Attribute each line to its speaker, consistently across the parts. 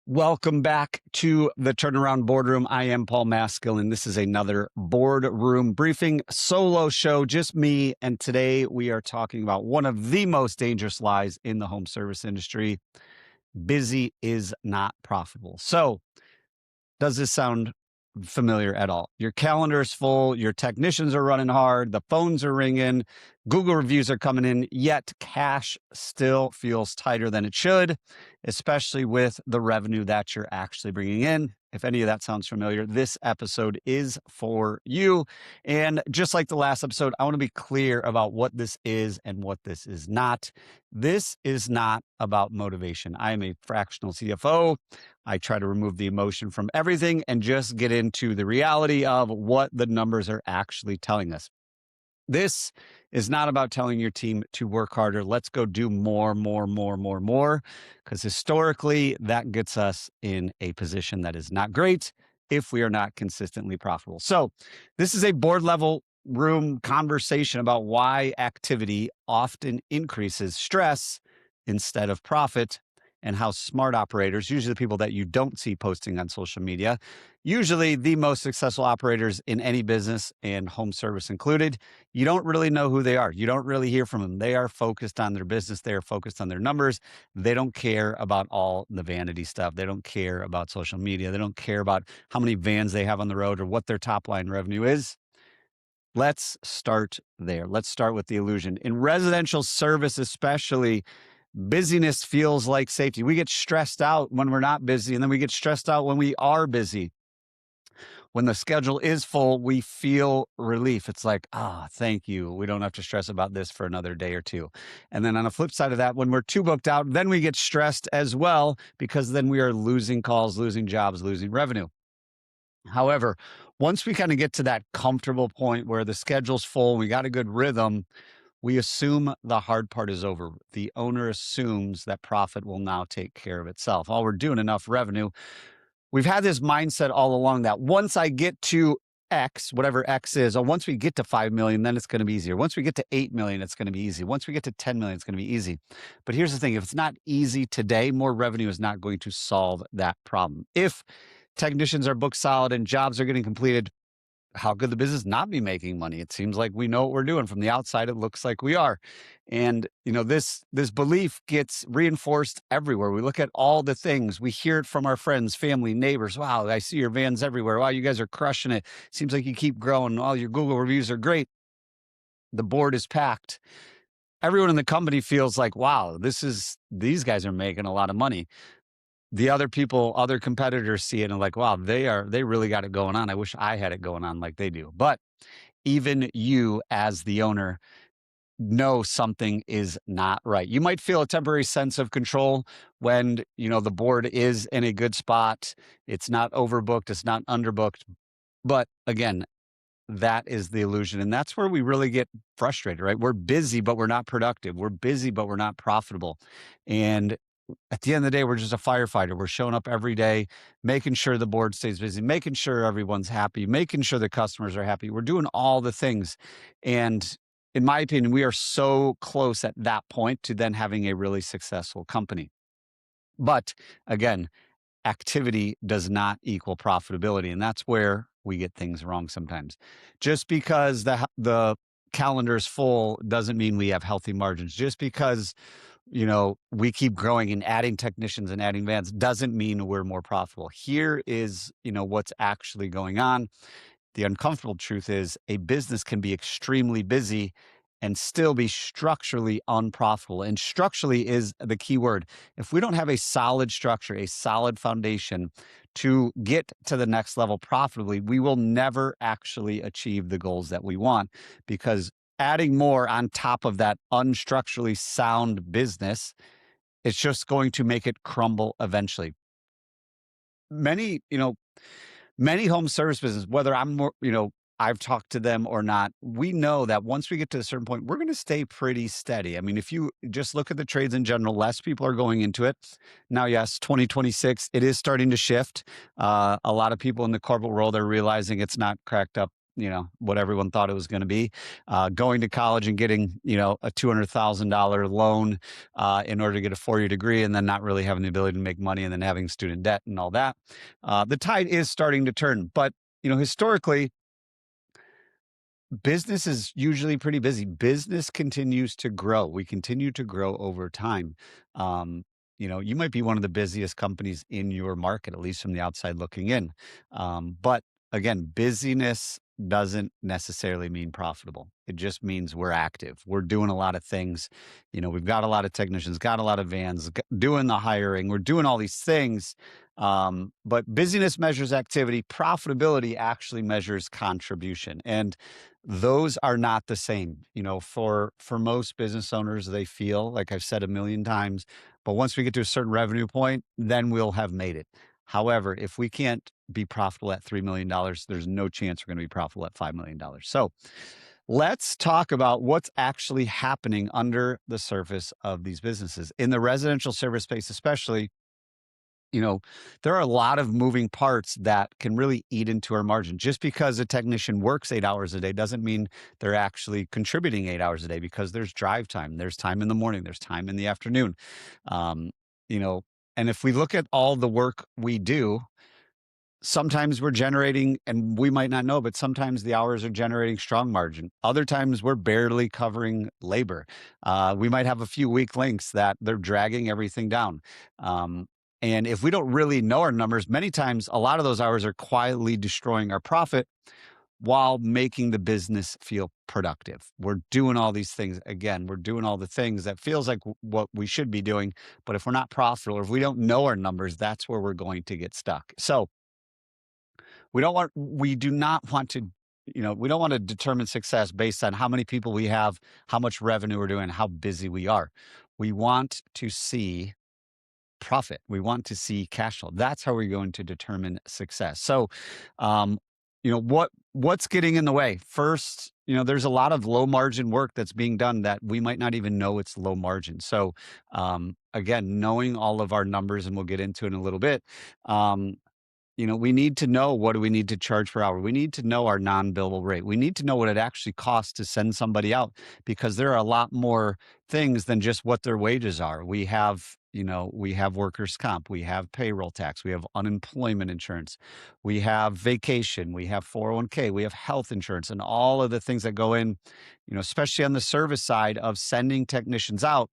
Speaker 1: Welcome back to the Turnaround Boardroom. I am Paul Maskill, and this is another boardroom briefing solo show, just me. And today we are talking about one of the most dangerous lies in the home service industry. Busy is not profitable. So does this sound familiar at all? Your calendar is full, your technicians are running hard, the phones are ringing, Google reviews are coming in, yet cash still feels tighter than it should, especially with the revenue that you're actually bringing in. If any of that sounds familiar, this episode is for you. And just like the last episode, I want to be clear about what this is and what this is not. This is not about motivation. I am a fractional CFO. I try to remove the emotion from everything and just get into the reality of what the numbers are actually telling us. This is not about telling your team to work harder. Let's go do more, because historically that gets us in a position that is not great if we are not consistently profitable. So this is a board level room conversation about why activity often increases stress instead of profit, and how smart operators, usually the people that you don't see posting on social media, usually the most successful operators in any business and home service included, you don't really know who they are. You don't really hear from them. They are focused on their business. They are focused on their numbers. They don't care about all the vanity stuff. They don't care about social media. They don't care about how many vans they have on the road or what their top line revenue is. Let's start there. Let's start with the illusion. In residential service, especially, busyness feels like safety. We get stressed out when we're not busy, and then we get stressed out when we are busy. When the schedule is full, we feel relief. It's like, thank you. We don't have to stress about this for another day or two. And then on the flip side of that, when we're too booked out, then we get stressed as well, because then we are losing calls, losing jobs, losing revenue. However, once we kind of get to that comfortable point where the schedule's full, we got a good rhythm, we assume the hard part is over. The owner assumes that profit will now take care of itself. Oh, we're doing enough revenue. We've had this mindset all along that once I get to X, whatever X is, or once we get to 5 million, then it's going to be easier. Once we get to 8 million, it's going to be easy. Once we get to 10 million, it's going to be easy. But here's the thing. If it's not easy today, more revenue is not going to solve that problem. If technicians are booked solid and jobs are getting completed, how could the business not be making money? It seems like we know what we're doing. From the outside, it looks like we are. And this belief gets reinforced everywhere. We look at all the things. We hear it from our friends, family, neighbors. Wow, I see your vans everywhere. Wow, you guys are crushing it. Seems like you keep growing. All your Google reviews are great. The board is packed. Everyone in the company feels like, wow, these guys are making a lot of money. The other competitors see it and like, wow, they really got it going on. I wish I had it going on like they do. But even you as the owner know something is not right. You might feel a temporary sense of control when, the board is in a good spot. It's not overbooked. It's not underbooked. But again, that is the illusion. And that's where we really get frustrated, right? We're busy, but we're not productive. We're busy, but we're not profitable. And at the end of the day, we're just a firefighter. We're showing up every day, making sure the board stays busy, making sure everyone's happy, making sure the customers are happy. We're doing all the things. And in my opinion, we are so close at that point to then having a really successful company. But again, activity does not equal profitability. And that's where we get things wrong sometimes. Just because the calendar is full doesn't mean we have healthy margins. Just because we keep growing and adding technicians and adding vans doesn't mean we're more profitable. Here is, what's actually going on. The uncomfortable truth is a business can be extremely busy and still be structurally unprofitable. And structurally is the key word. If we don't have a solid structure, a solid foundation to get to the next level profitably, we will never actually achieve the goals that we want, because adding more on top of that unstructurally sound business, it's just going to make it crumble eventually. Many home service businesses, whether I've talked to them or not, we know that once we get to a certain point, we're going to stay pretty steady. I mean, if you just look at the trades in general, less people are going into it. Now, yes, 2026, it is starting to shift. A lot of people in the corporate world are realizing it's not cracked up what everyone thought it was going to be. Going to college and getting, a $200,000 loan in order to get a 4-year degree, and then not really having the ability to make money, and then having student debt and all that. The tide is starting to turn, but historically, business is usually pretty busy. Business continues to grow. We continue to grow over time. Um, you might be one of the busiest companies in your market, at least from the outside looking in. But again, busyness doesn't necessarily mean profitable. It just means we're active. We're doing a lot of things. We've got a lot of technicians, got a lot of vans, doing the hiring. We're doing all these things. But busyness measures activity. Profitability actually measures contribution. And those are not the same. For most business owners, they feel, like I've said a million times, but once we get to a certain revenue point, then we'll have made it. However, if we can't be profitable at $3 million, there's no chance we're going to be profitable at $5 million. So let's talk about what's actually happening under the surface of these businesses. In the residential service space, especially, there are a lot of moving parts that can really eat into our margin. Just because a technician works 8 hours a day doesn't mean they're actually contributing 8 hours a day, because there's drive time, there's time in the morning, there's time in the afternoon. Um, you know, and if we look at all the work we do, sometimes we're generating, and we might not know, but sometimes the hours are generating strong margin. Other times we're barely covering labor. We might have a few weak links that they're dragging everything down. And if we don't really know our numbers, many times a lot of those hours are quietly destroying our profit while making the business feel productive. We're doing all these things. Again, we're doing all the things that feels like what we should be doing. But if we're not profitable, or if we don't know our numbers, that's where we're going to get stuck. So we do not want to, we don't want to determine success based on how many people we have, how much revenue we're doing, how busy we are. We want to see profit. We want to see cash flow. That's how we're going to determine success. So, what's getting in the way? First, there's a lot of low margin work that's being done that we might not even know it's low margin. So, again, knowing all of our numbers, and we'll get into it in a little bit. We need to know, what do we need to charge per hour? We need to know our non-billable rate. We need to know what it actually costs to send somebody out, because there are a lot more things than just what their wages are. We have workers' comp, we have payroll tax, we have unemployment insurance, we have vacation, we have 401k, we have health insurance, and all of the things that go in, especially on the service side of sending technicians out.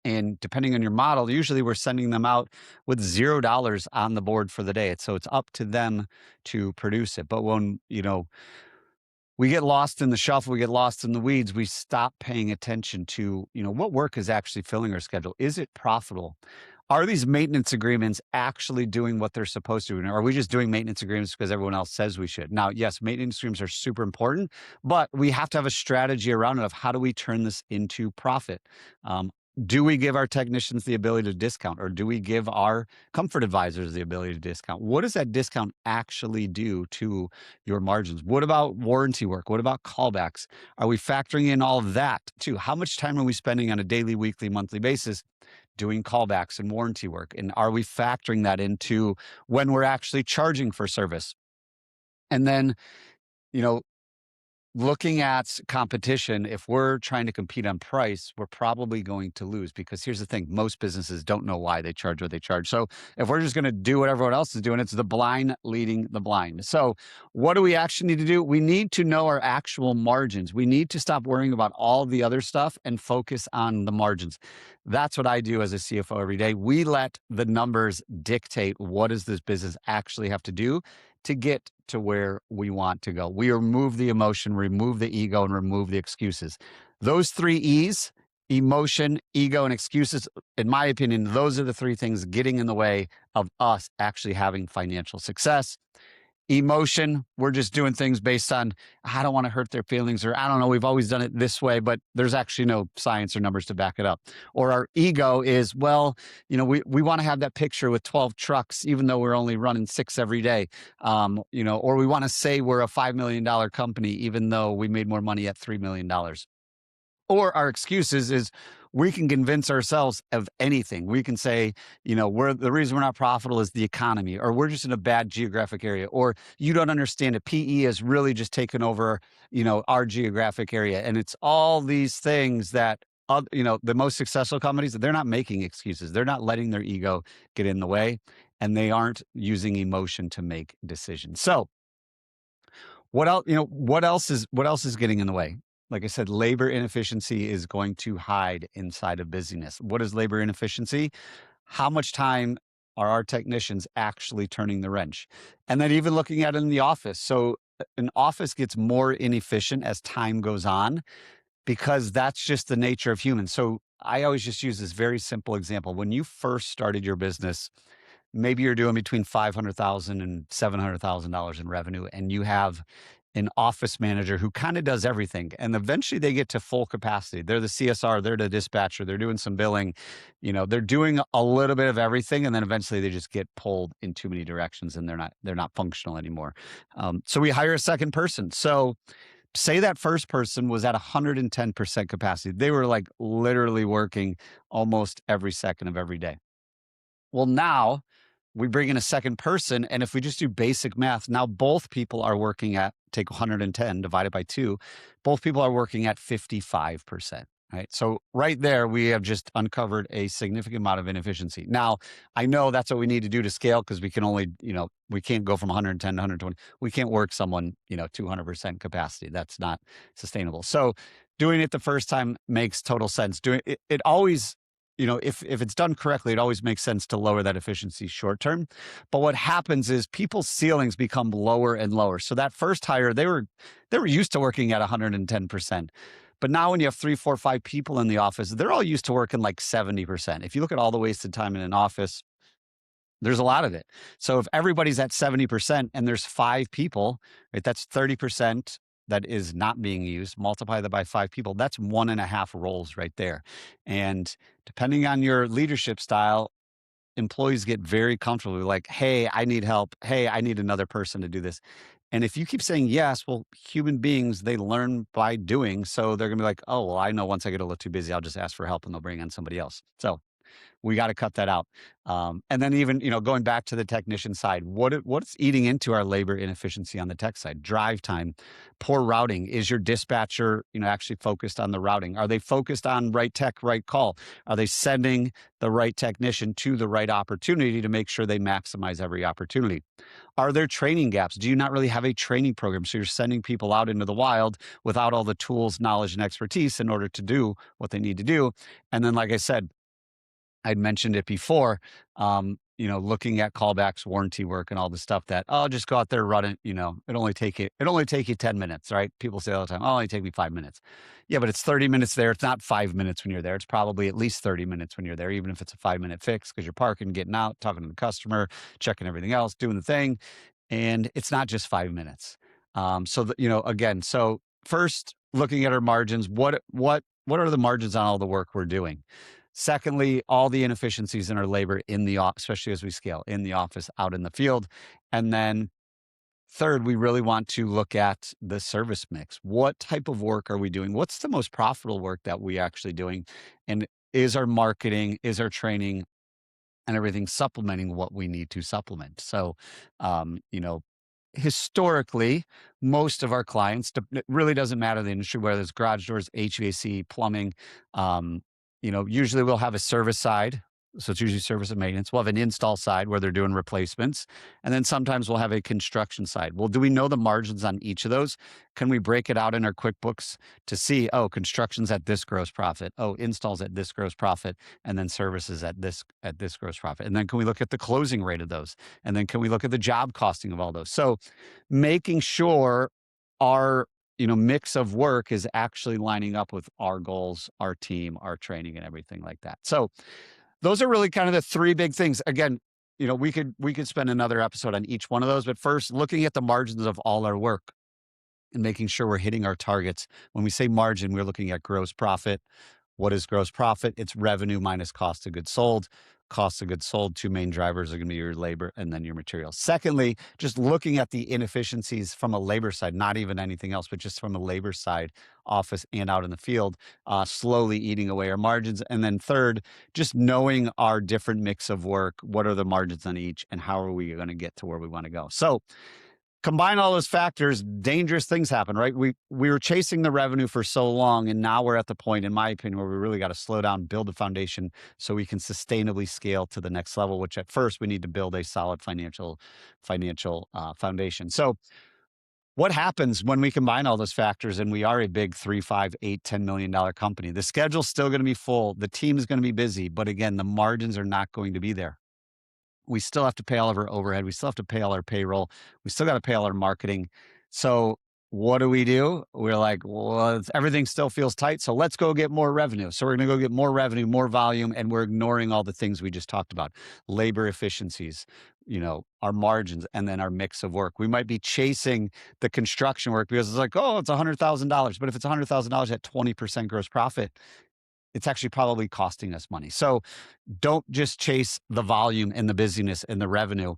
Speaker 1: And depending on your model, usually we're sending them out with $0 on the board for the day. So it's up to them to produce it. But when, we get lost in the shuffle, we get lost in the weeds, we stop paying attention to, what work is actually filling our schedule. Is it profitable? Are these maintenance agreements actually doing what they're supposed to? Or are we just doing maintenance agreements because everyone else says we should? Now, yes, maintenance agreements are super important, but we have to have a strategy around it of how do we turn this into profit? Do we give our technicians the ability to discount, or do we give our comfort advisors the ability to discount? What does that discount actually do to your margins? What about warranty work? What about callbacks? Are we factoring in all of that too? How much time are we spending on a daily, weekly, monthly basis doing callbacks and warranty work? And are we factoring that into when we're actually charging for service? And then, looking at competition, if we're trying to compete on price, we're probably going to lose, because here's the thing: most businesses don't know why they charge what they charge. So if we're just going to do what everyone else is doing, it's the blind leading the blind. So what do we actually need to do? We need to know our actual margins. We need to stop worrying about all the other stuff and focus on the margins. That's what I do as a CFO every day. We let the numbers dictate what does this business actually have to do to get to where we want to go. We remove the emotion, remove the ego, and remove the excuses. Those 3 E's: emotion, ego, and excuses, in my opinion, those are the 3 things getting in the way of us actually having financial success. Emotion, we're just doing things based on, I don't want to hurt their feelings, or I don't know, we've always done it this way, but there's actually no science or numbers to back it up. Or our ego is, well, we want to have that picture with 12 trucks, even though we're only running 6 every day. Or we want to say we're a $5 million company, even though we made more money at $3 million. Or our excuses is, we can convince ourselves of anything. We can say, the reason we're not profitable is the economy, or we're just in a bad geographic area, or you don't understand it. PE has really just taken over, our geographic area. And it's all these things that, the most successful companies, they're not making excuses. They're not letting their ego get in the way, and they aren't using emotion to make decisions. So what else, what else is getting in the way? Like I said, labor inefficiency is going to hide inside of busyness. What is labor inefficiency? How much time are our technicians actually turning the wrench? And then even looking at it in the office. So an office gets more inefficient as time goes on, because that's just the nature of humans. So I always just use this very simple example. When you first started your business, maybe you're doing between $500,000 and $700,000 in revenue, and you have an office manager who kind of does everything. And eventually they get to full capacity. They're the CSR, they're the dispatcher, they're doing some billing, they're doing a little bit of everything. And then eventually they just get pulled in too many directions, and they're not functional anymore. So we hire a second person. So say that first person was at 110% capacity. They were like literally working almost every second of every day. Well, now we bring in a second person, and if we just do basic math, now both people are working at, take 110 divided by 2, both people are working at 55%. Right. So right there, we have just uncovered a significant amount of inefficiency. Now, I know that's what we need to do to scale, because we can only, we can't go from 110 to 120. We can't work someone, 200% capacity. That's not sustainable. So doing it the first time makes total sense. Doing it, it always, if it's done correctly, it always makes sense to lower that efficiency short term. But what happens is people's ceilings become lower and lower. So that first hire, they were used to working at 110%. But now when you have 3, 4, 5 people in the office, they're all used to working like 70%. If you look at all the wasted time in an office, there's a lot of it. So if everybody's at 70% and there's 5 people, right, that's 30% that is not being used. Multiply that by 5 people, that's 1.5 roles right there. And depending on your leadership style, employees get very comfortable like, hey, I need help. Hey, I need another person to do this. And if you keep saying yes, well, human beings, they learn by doing. So they're going to be like, oh, well, I know once I get a little too busy, I'll just ask for help and they'll bring in somebody else. So we got to cut that out. And then even, going back to the technician side, what's eating into our labor inefficiency on the tech side? Drive time, poor routing. Is your dispatcher, actually focused on the routing? Are they focused on right tech, right call? Are they sending the right technician to the right opportunity to make sure they maximize every opportunity? Are there training gaps? Do you not really have a training program? So you're sending people out into the wild without all the tools, knowledge, and expertise in order to do what they need to do. And then, like I said, I'd mentioned it before, looking at callbacks, warranty work, and all the stuff that, oh, just go out there, run it. It only take you 10 minutes, right? People say all the time, oh, it only take me 5 minutes. Yeah, but it's 30 minutes there. It's not 5 minutes when you're there. It's probably at least 30 minutes when you're there, even if it's a 5-minute fix, because you're parking, getting out, talking to the customer, checking everything else, doing the thing. And it's not just 5 minutes. Again, so first looking at our margins, what are the margins on all the work we're doing? Secondly, all the inefficiencies in our labor in the office, especially as we scale in the office, out in the field. And then third, we really want to look at the service mix. What type of work are we doing? What's the most profitable work that we actually doing? And is our marketing, is our training, and everything supplementing what we need to supplement? So, historically, most of our clients, it really doesn't matter the industry, whether it's garage doors, HVAC, plumbing, usually we'll have a service side. So it's usually service and maintenance. We'll have an install side where they're doing replacements. And then sometimes we'll have a construction side. Well, do we know the margins on each of those? Can we break it out in our QuickBooks to see, oh, construction's at this gross profit. Oh, installs at this gross profit. And then services at this gross profit. And then can we look at the closing rate of those? And then can we look at the job costing of all those? So making sure our mix of work is actually lining up with our goals, our team, our training, and everything like that. So those are really kind of the 3 big things. Again, we could spend another episode on each one of those, but first looking at the margins of all our work and making sure we're hitting our targets. When we say margin, we're looking at gross profit. What is gross profit? It's revenue minus cost of goods sold. cost of goods sold. Two main drivers are going to be your labor and then your materials. Secondly, just looking at the inefficiencies from a labor side, not even anything else, but just from a labor side, office and out in the field, slowly eating away our margins. And then third, just knowing our different mix of work, what are the margins on each, and how are we going to get to where we want to go. So combine all those factors, dangerous things happen, right? We were chasing the revenue for so long, and now we're at the point, in my opinion, where we really got to slow down, build a foundation so we can sustainably scale to the next level, which at first we need to build a solid financial foundation. So what happens when we combine all those factors and we are a big 3, 5, 8, $10 million company? The schedule's still going to be full. The team is going to be busy, but again, the margins are not going to be there. We still have to pay all of our overhead. We still have to pay all our payroll. We still got to pay all our marketing. So what do? We're like, well, everything still feels tight. So let's go get more revenue. So we're going to go get more revenue, more volume, and we're ignoring all the things we just talked about: labor efficiencies, our margins, and then our mix of work. We might be chasing the construction work because it's like, oh, it's $100,000. But if it's $100,000 at 20% gross profit, it's actually probably costing us money. So don't just chase the volume and the busyness and the revenue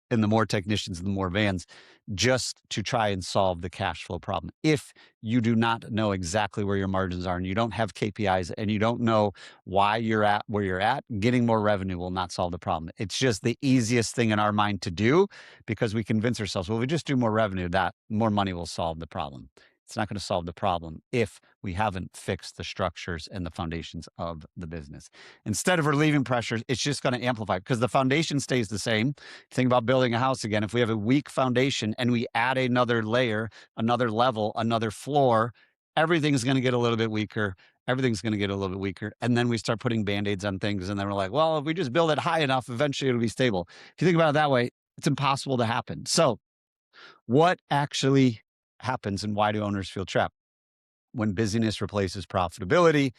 Speaker 1: and the more technicians and the more vans just to try and solve the cash flow problem. If you do not know exactly where your margins are and you don't have KPIs and you don't know why you're at where you're at, getting more revenue will not solve the problem. It's just the easiest thing in our mind to do because we convince ourselves, well, if we just do more revenue, that more money will solve the problem. It's not going to solve the problem if we haven't fixed the structures and the foundations of the business. Instead of relieving pressures, it's just going to amplify because the foundation stays the same. Think about building a house again. If we have a weak foundation and we add another layer, another level, another floor, everything's going to get a little bit weaker. Everything's going to get a little bit weaker. And then we start putting Band-Aids on things. And then we're like, well, if we just build it high enough, eventually it'll be stable. If you think about it that way, it's impossible to happen. So what actually happens and why do owners feel trapped? When busyness replaces profitability,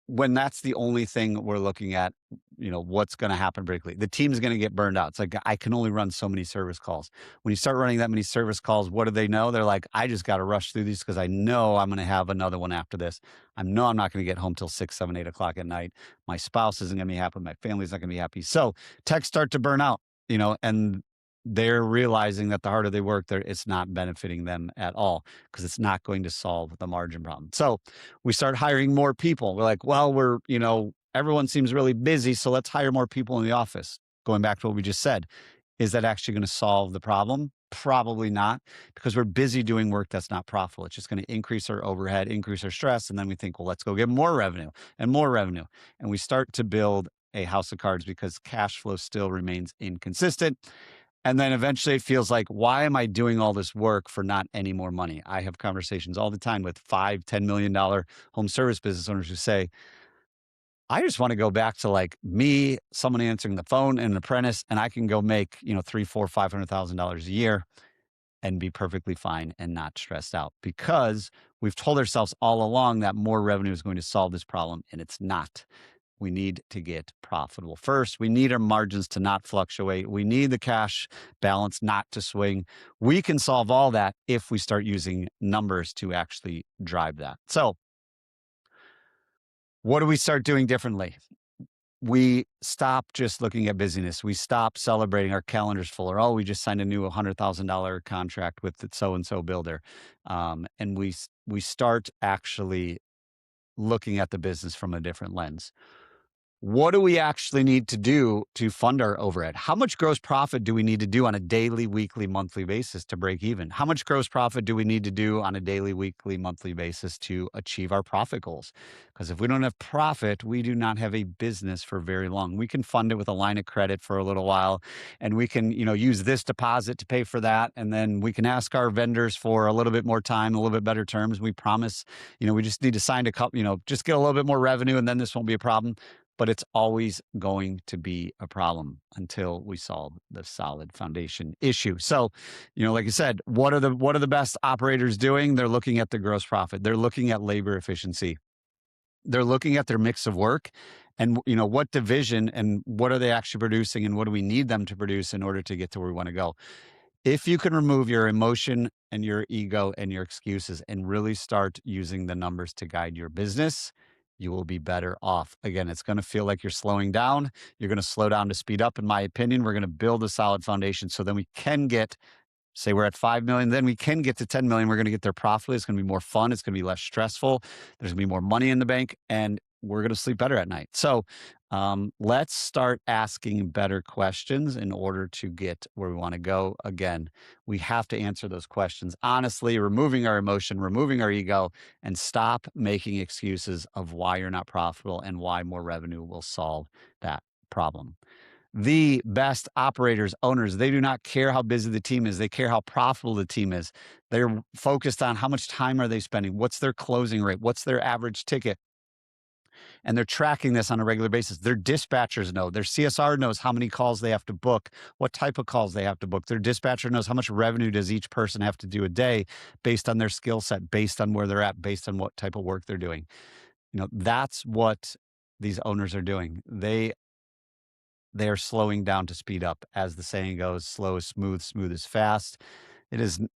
Speaker 1: when that's the only thing we're looking at, what's going to happen briefly? The team's going to get burned out. It's like, I can only run so many service calls. When you start running that many service calls, what do they know? They're like, I just got to rush through these because I know I'm going to have another one after this. I know I'm not going to get home till 6, 7, 8 o'clock at night. My spouse isn't going to be happy. My family's not going to be happy. So techs start to burn out, and they're realizing that the harder they work, it's not benefiting them at all because it's not going to solve the margin problem. So we start hiring more people. We're like, well, everyone seems really busy, so let's hire more people in the office. Going back to what we just said, is that actually going to solve the problem? Probably not, because we're busy doing work that's not profitable. It's just going to increase our overhead, increase our stress. And then we think, well, let's go get more revenue and more revenue. And we start to build a house of cards because cash flow still remains inconsistent. And then eventually it feels like, why am I doing all this work for not any more money? I have conversations all the time with $5-10 million home service business owners who say, I just want to go back to like me, someone answering the phone, and an apprentice, and I can go make, $300,000, $400,000, $500,000 a year and be perfectly fine and not stressed out because we've told ourselves all along that more revenue is going to solve this problem, and it's not. We need to get profitable first. We need our margins to not fluctuate. We need the cash balance not to swing. We can solve all that if we start using numbers to actually drive that. So what do we start doing differently? We stop just looking at busyness. We stop celebrating our calendars full, or, oh, we just signed a new $100,000 contract with the so-and-so builder. And we start actually looking at the business from a different lens. What do we actually need to do to fund our overhead? How much gross profit do we need to do on a daily, weekly, monthly basis to break even? How much gross profit do we need to do on a daily, weekly, monthly basis to achieve our profit goals? Because if we don't have profit, we do not have a business for very long. We can fund it with a line of credit for a little while, and we can, use this deposit to pay for that. And then we can ask our vendors for a little bit more time, a little bit better terms. We promise, we just need to sign a couple, just get a little bit more revenue, and then this won't be a problem. But it's always going to be a problem until we solve the solid foundation issue. So, like I said, what are the best operators doing? They're looking at the gross profit. They're looking at labor efficiency. They're looking at their mix of work and, what division and what are they actually producing and what do we need them to produce in order to get to where we want to go. If you can remove your emotion and your ego and your excuses and really start using the numbers to guide your business, you will be better off. Again, it's going to feel like you're slowing down. You're going to slow down to speed up. In my opinion, we're going to build a solid foundation so then we can get, say we're at 5 million, then we can get to 10 million. We're going to get there profitably. It's going to be more fun. It's going to be less stressful. There's going to be more money in the bank, and we're going to sleep better at night. So let's start asking better questions in order to get where we want to go. Again, we have to answer those questions honestly, removing our emotion, removing our ego, and stop making excuses of why you're not profitable and why more revenue will solve that problem. The best operators, owners, they do not care how busy the team is. They care how profitable the team is. They're focused on how much time are they spending? What's their closing rate? What's their average ticket? And they're tracking this on a regular basis. Their dispatchers know, their CSR knows how many calls they have to book, what type of calls they have to book. Their dispatcher knows how much revenue does each person have to do a day based on their skill set, based on where they're at, based on what type of work they're doing. That's what these owners are doing. They're slowing down to speed up. As the saying goes, slow is smooth, smooth is fast.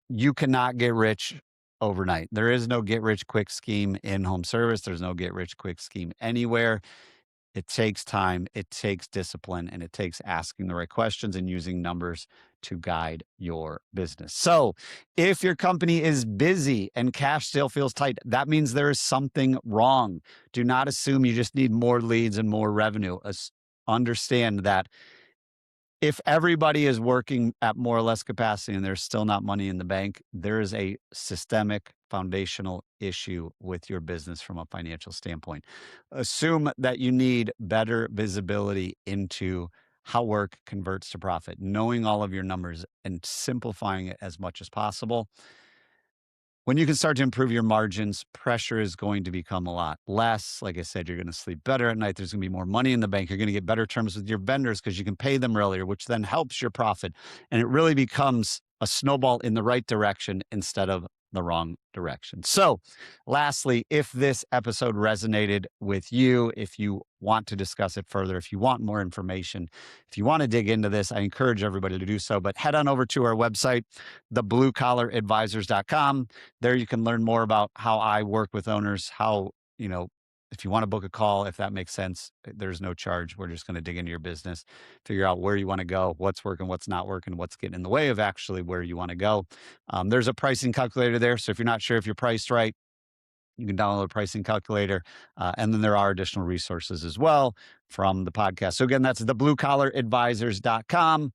Speaker 1: You cannot get rich overnight. There is no get rich quick scheme in home service. There's no get rich quick scheme anywhere. It takes time, it takes discipline, and it takes asking the right questions and using numbers to guide your business. So if your company is busy and cash still feels tight, that means there is something wrong. Do not assume you just need more leads and more revenue. Understand that if everybody is working at more or less capacity and there's still not money in the bank, there is a systemic foundational issue with your business from a financial standpoint. Assume that you need better visibility into how work converts to profit, knowing all of your numbers and simplifying it as much as possible. When you can start to improve your margins, pressure is going to become a lot less. Like I said, you're going to sleep better at night. There's going to be more money in the bank. You're going to get better terms with your vendors because you can pay them earlier, which then helps your profit. And it really becomes a snowball in the right direction instead of the wrong direction. So lastly, if this episode resonated with you, if you want to discuss it further, if you want more information, if you want to dig into this, I encourage everybody to do so. But head on over to our website, thebluecollaradvisors.com. There you can learn more about how I work with owners, if you want to book a call, if that makes sense, there's no charge. We're just going to dig into your business, figure out where you want to go, what's working, what's not working, what's getting in the way of actually where you want to go. There's a pricing calculator there. So if you're not sure if you're priced right, you can download a pricing calculator. And then there are additional resources as well from the podcast. So again, that's thebluecollaradvisors.com.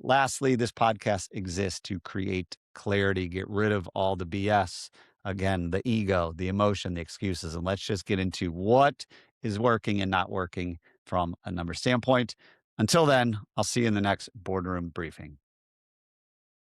Speaker 1: Lastly, this podcast exists to create clarity, get rid of all the BS. Again, the ego, the emotion, the excuses, and let's just get into what is working and not working from a number standpoint. Until then, I'll see you in the next boardroom briefing.